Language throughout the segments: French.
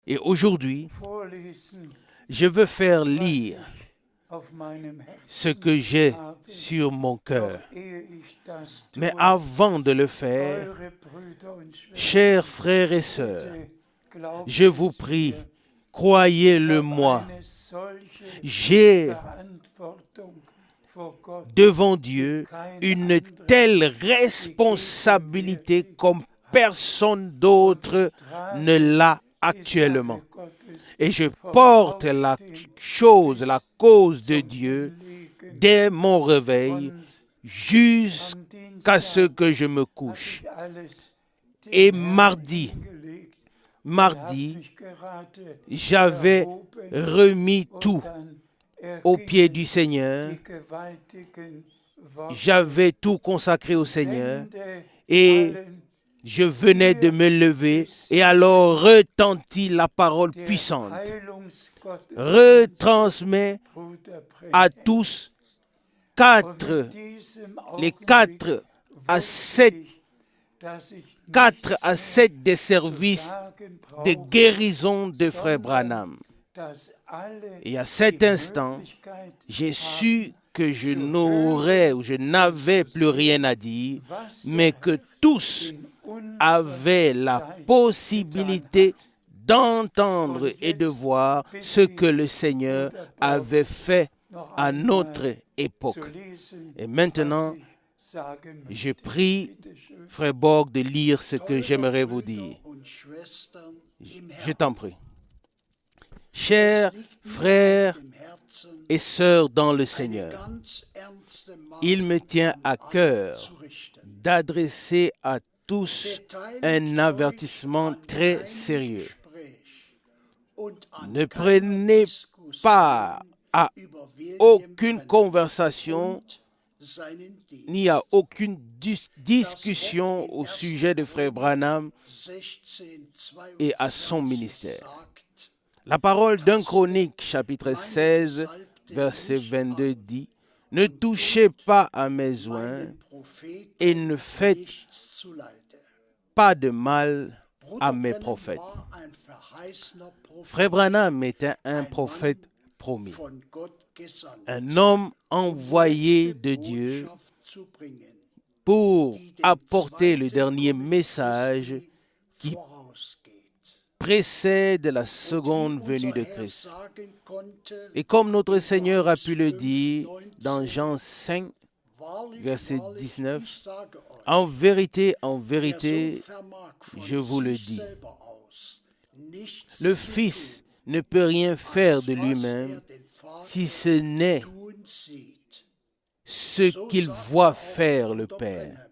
Et aujourd'hui, je veux faire lire ce que j'ai sur mon cœur. Mais avant de le faire, chers frères et sœurs, je vous prie, croyez-le moi, j'ai devant Dieu une telle responsabilité comme personne d'autre ne l'a actuellement. Et je porte la cause de Dieu dès mon réveil jusqu'à ce que je me couche. Et mardi, j'avais remis tout aux pieds du Seigneur. J'avais tout consacré au Seigneur et je venais de me lever et alors retentit la parole puissante. Retransmet à tous les 4 à 7 des services de guérison de Frère Branham. Et à cet instant, j'ai su que je n'avais plus rien à dire, mais que tous avaient la possibilité d'entendre et de voir ce que le Seigneur avait fait à notre époque. Et maintenant, je prie Frère Borg de lire ce que j'aimerais vous dire. Je t'en prie. Chers frères et sœurs dans le Seigneur, il me tient à cœur d'adresser à tous un avertissement très sérieux. Ne prenez part à aucune conversation ni à aucune discussion au sujet de Frère Branham et à son ministère. La parole d'un Chronique, chapitre 16, verset 22 dit « Ne touchez pas à mes oints et ne faites pas de mal à mes prophètes. » Frère Branham était un prophète promis, un homme envoyé de Dieu pour apporter le dernier message qui précède la seconde venue de Christ. Et comme notre Seigneur a pu le dire dans Jean 5, verset 19, « En vérité, je vous le dis, le Fils ne peut rien faire de lui-même si ce n'est ce qu'il voit faire le Père. »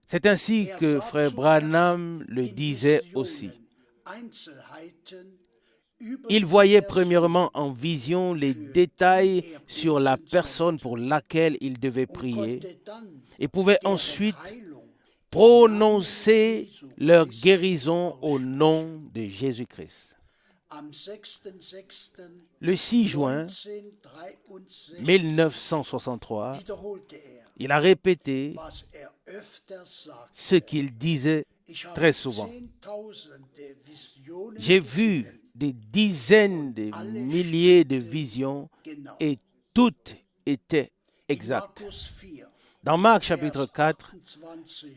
C'est ainsi que Frère Branham le disait aussi. Il voyait premièrement en vision les détails sur la personne pour laquelle il devait prier et pouvait ensuite prononcer leur guérison au nom de Jésus-Christ. Le 6 juin 1963, il a répété ce qu'il disait très souvent. J'ai vu des dizaines de milliers de visions et toutes étaient exactes. Dans Marc chapitre 4,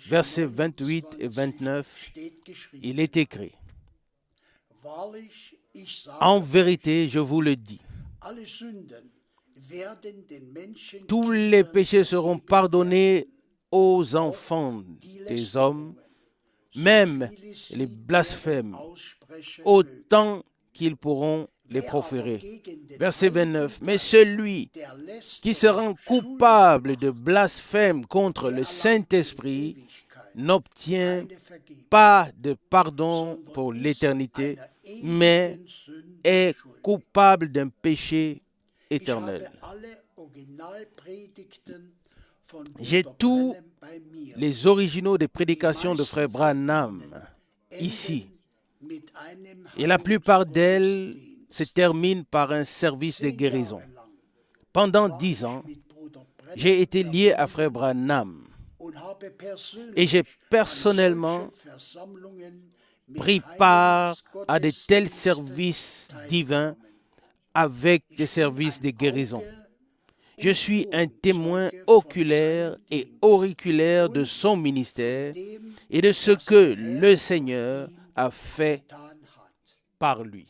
versets 28 et 29, il est écrit « En vérité, je vous le dis, tous les péchés seront pardonnés aux enfants des hommes, même les blasphèmes, autant qu'ils pourront les proférer. » Verset 29. « Mais celui qui se rend coupable de blasphème contre le Saint-Esprit n'obtient pas de pardon pour l'éternité, mais est coupable d'un péché éternel. » J'ai tous les originaux des prédications de Frère Branham ici. Et la plupart d'elles se terminent par un service de guérison. Pendant 10 ans, j'ai été lié à Frère Branham et j'ai personnellement pris part à de tels services divins avec des services de guérison. Je suis un témoin oculaire et auriculaire de son ministère et de ce que le Seigneur a fait par lui.